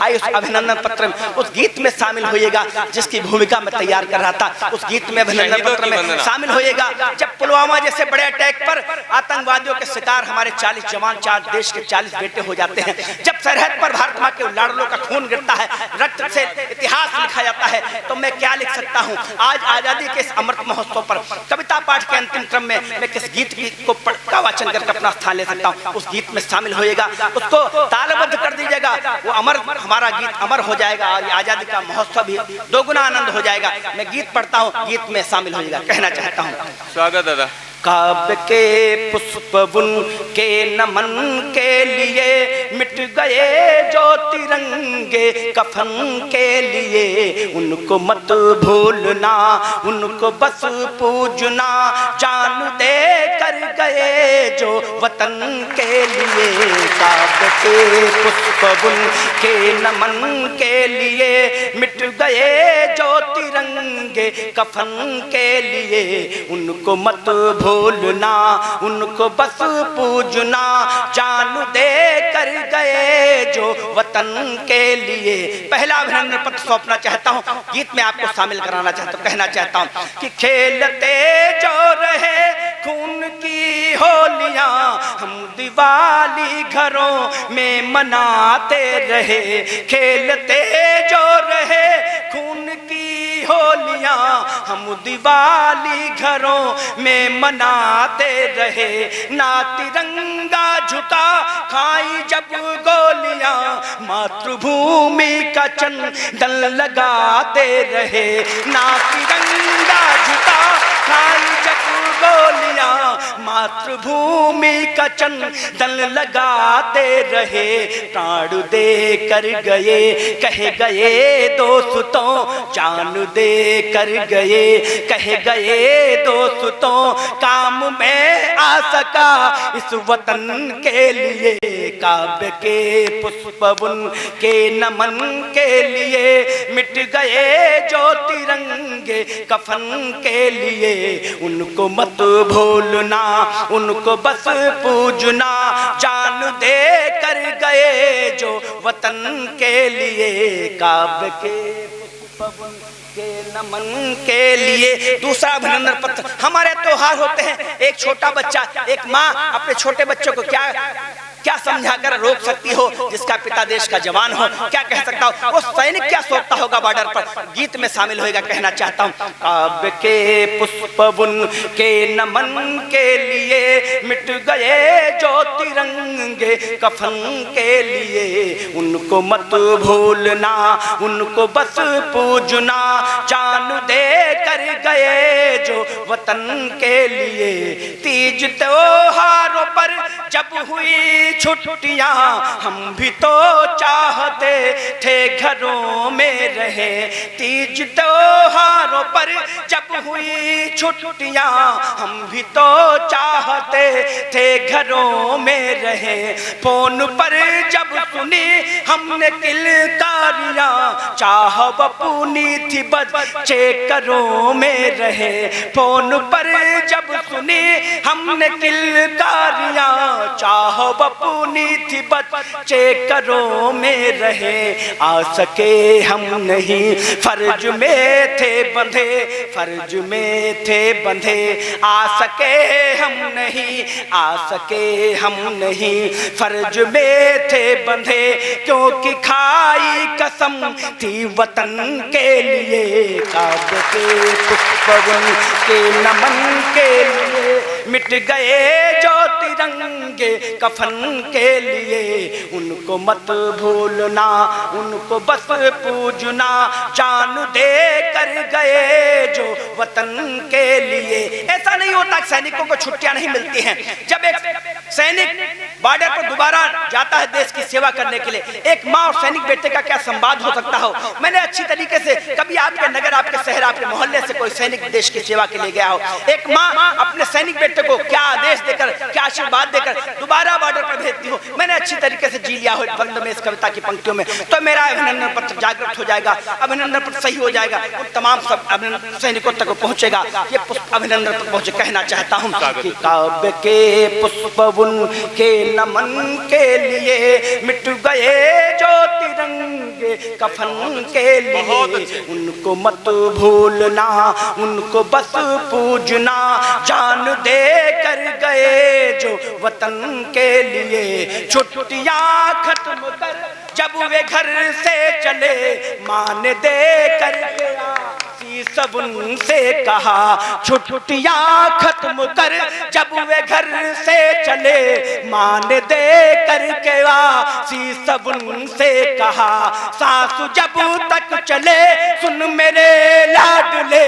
आइए उस अभिनंदन पत्र में, उस गीत में शामिल होइएगा जिसकी भूमिका मैं तैयार कर रहा था। उस गीत में अभिनंदन पत्र में शामिल होइएगा जब पुलवामा जैसे बड़े अटैक पर आतंकवादियों के शिकार हमारे 40 जवान, 4 देश के 40 बेटे हो जाते हैं, जब सरहद पर भारत माँ के लाडलों का खून गिरता है, रक्त से इतिहास लिखा जाता है, तो मैं क्या लिख सकता हूँ। आज आजादी के इस अमृत महोत्सव पर कविता पाठ के अंतिम क्रम में मैं किस गीत को का वाचन करके अपना स्थान ले सकता हूँ। उस गीत में शामिल होइएगा, उसको तालबद्ध कर दीजिएगा, वो हमारा गीत अमर हो जाएगा और आजादी का महोत्सव भी दोगुना आनंद हो जाएगा। मैं गीत पढ़ता हूँ, गीत में शामिल होइएगा। कहना चाहता हूँ, स्वागत दादा। काव्य के पुष्प बुन के नमन के लिए मिट गए जो तिरंगे कफन के लिए, उनको मत भूलना, उनको बस पूजना, जान दे कर गए जो वतन के लिए। काव्य के पुष्प बुन के नमन के लिए मिट गए जो तिरंगे कफन के लिए, उनको मत भूलना, उनको बस पूजना, जान दे कर गए जो वतन के लिए। पहला अभिनंदन पत्र सौंपना चाहता हूँ, गीत में आपको शामिल कराना चाहता हूँ। कहना चाहता हूँ कि खेलते जो रहे खून की होलियां, हम दिवाली घरों में मनाते रहे। खेलते जो रहे खून की होलियां, हम दिवाली घरों में मनाते रहे। ना तिरंगा झुका खाई जब गोलियां, मातृभूमि का चंदन लगाते रहे। ना तिरंगा झुका खाई जब गोलियां, मातृभूमि का चंदन लगाते रहे। प्राण दे कर गए कह गए दोस्तों, जान दे कर गए कह गए दोस्तों, काम में आ सका इस वतन के लिए। काव्य के पुष्प बुन के नमन के लिए मिट गए जो तिरंगे कफन के लिए, उनको मत भूलना, उनको बस पूजना, जान दे कर गए जो वतन के लिए। काव्य के पुष्प बुन के नमन के लिए। दूसरा अभिनंदन पत्र, हमारे त्योहार होते हैं, एक छोटा बच्चा, एक माँ अपने छोटे बच्चों को क्या समझाकर रोक सकती हो जिसका पिता देश का जवान हो, क्या कह सकता हो, वो सैनिक क्या सोचता होगा बॉर्डर पर। गीत में शामिल होएगा। कहना चाहता हूँ, काव्य के पुष्प बुन के नमन के लिए मिट गए जो तिरंगे कफन के लिए, उनको मत भूलना, उनको बस पूजना, जान दे कर गए जो वतन के लिए। तीज त्योहारों पर जब हुई छुट्टियां, हम भी तो चाहते थे घरों में रहे। तीज त्योहारों पर जब हुई छुट्टियां, हम भी तो चाहते थे घरों में रहे। फोन पर जब सुनी हमने किलकारियां, चाह बपुनी थी बच्चे घरों में रहे। फोन पर जब सुनी हमने किलकारियां, चाह बपुनी थी बच्चे घरों में रहे। आ सके हम नहीं फर्ज में थे बंधे, फर्ज में थे बंधे। आ सके हम नहीं, आ सके हम नहीं, फर्ज में थे बंधे, क्योंकि खाई कसम थी वतन के लिए। काव्य के पुष्प बुन के नमन के लिए मिट गए जो तिरंगे कफन के लिए, उनको मत भूलना, उनको बस पूजना, जान दे कर गए जो वतन के लिए। ऐसा नहीं होता सैनिकों को छुट्टियां नहीं मिलती हैं। जब एक सैनिक बॉर्डर पर दोबारा जाता है देश की सेवा करने के लिए, एक माँ और सैनिक बेटे का क्या संवाद हो सकता हो। मैंने अच्छी तरीके से, कभी आपके नगर, आपके शहर, आपके मोहल्ले से कोई सैनिक देश की सेवा के लिए गया हो, एक माँ अपने सैनिक बेटे को क्या आदेश देकर, क्या आशीर्वाद देकर दोबारा बॉर्डर पर भेजती हो, मैंने अच्छी तरीके से जी लिया हो बंद में इस कविता की पंक्तियों में, तो मेरा अभिनंदन पत्र जागृत हो जाएगा, अभिनंदन पत्र सही हो जाएगा। उन तमाम सब सैनिकों तक पहुंचेगा। ये पुष्प अभिनंदन तक पहुंचे। कहना चाहता हूं कि काव्य के पुष्प उनके नमन के लिए मिट गए जो तिरंगे कफन के लिए। उनको मत भूलना, उनको बस पूजना, जान दे कर गए जो वतन के लिए। छुट्टियां खत्म कर जब वे घर से चले, मान दे कर गया सब उनसे कहा। छुट्टियां खत्म कर जब वे घर से चले, मान दे करके वासी सब उनसे कहा। सासु जब तक चले सुन मेरे लाडले,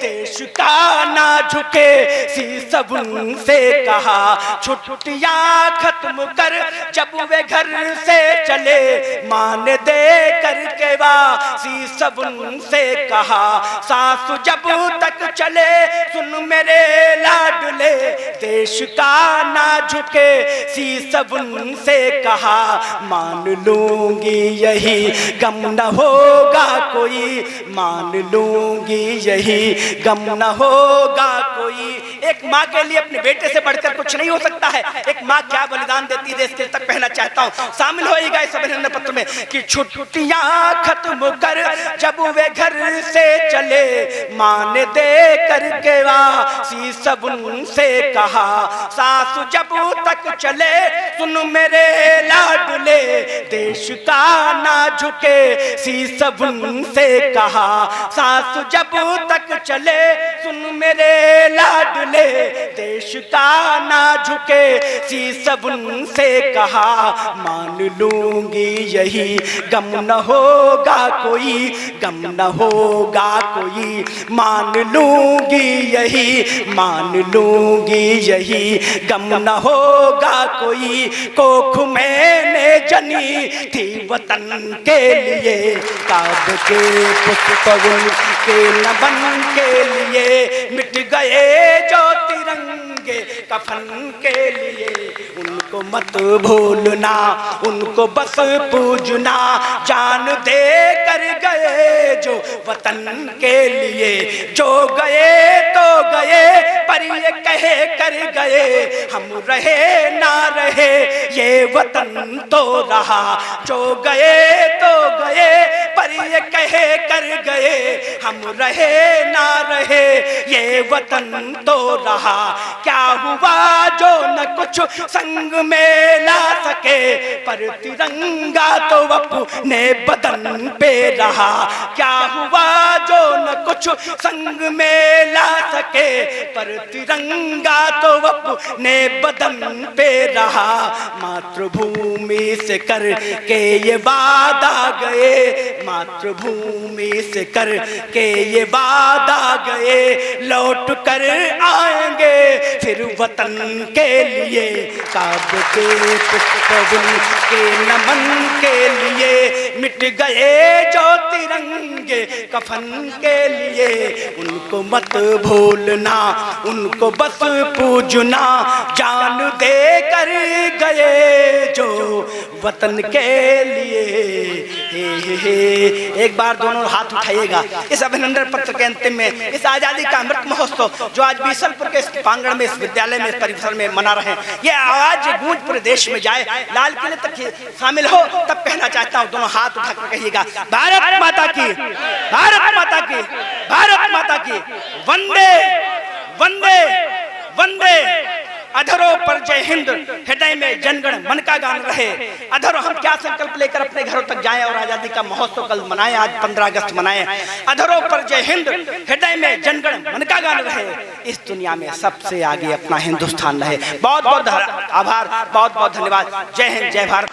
देश का ना झुके सी सब उनसे कहा। छुट्टियां खत्म कर जब वे घर से चले, मान दे करके वासी सब उनसे कहा। सासु जब तक चले सुन मेरे लाडले, देश का ना झुके सी सब उनसे कहा। मान लूंगी यही गम न होगा कोई, मान लूंगी यही गम न होगा कोई। एक माँ के लिए अपने बेटे से बढ़कर कुछ नहीं हो सकता है। एक माँ क्या बलिदान देती है, देश के तक कहना चाहता हूँ। शामिल होएगा इस अभिनंदन पत्र में कि छुट्टियां खत्म कर जब वे घर से चले, मान दे करके वासी सब उनसे कहा। सासु जब तक चले सुन मेरे लाडले, देश का ना झुके सी सब उनसे कहा। सासु जब तक चले सुन मेरे लाडले, देश का ना झुके सी सब उनसे कहा। मान लूंगी यही गम न होगा कोई, गम न होगा कोई। मान लूंगी यही, मान लूंगी यही गम न होगा कोई। कोख मैंने जनी थी वतन के लिए, काव्य के पुष्प उनके नमन के लिए। मिट गए जो तिरंगे कफन के लिए, उनको मत भूलना, उनको बस पूजना, जान दे कर गए जो वतन के लिए। जो गए तो गए पर ये कहे कर गए, हम रहे ना रहे ये वतन तो रहा। जो गए तो गए पर ये कहे कर गए, हम रहे ना रहे ये वतन तो रहा। क्या हुआ जो न कुछ संग में ला सके, पर तिरंगा तो अपने बदन पे रहा। क्या हुआ जो न कुछ संग में ला सके, पर तिरंगा तो अपने बदन पे रहा। मातृभूमि से कर के ये वादा गए, मातृभूमि से कर के ये वादा गए, लौट कर आएंगे फिर वतन के लिए। काव्य के पुष्प के नमन के लिए, मिट गए जो तिरंगे कफन के लिए। उनको मत भूलना, उनको बस पूजना, जान दे कर गए जो वतन के लिए। एक बार दोनों हाथ उठाइएगा इस अभिनंदन पत्र के अंतिम में। इस आजादी का अमृत महोत्सव जो आज बीसलपुर के इस प्रांगण में, इस विद्यालय में, इस परिसर में मना रहे हैं, ये आवाज गूंज पूरे देश में जाए, लाल किले तक शामिल हो। तब कहना चाहता हूँ, दोनों हाथ उठाकर कहिएगा, भारत माता की, भारत माता की, भारत माता की, वंदे वंदे वंदे। अधरों पर जय हिंद, हृदय में जनगण मन का गान रहे। अधरों हम क्या संकल्प लेकर अपने घरों तक जाएं और आजादी का महोत्सव कल मनाएं, आज 15 अगस्त मनाएं। अधरों पर जय हिंद, हृदय में जनगण मन का गान रहे। इस दुनिया में सबसे आगे अपना हिंदुस्तान रहे। बहुत बहुत आभार, बहुत बहुत धन्यवाद। जय हिंद, जय भारत।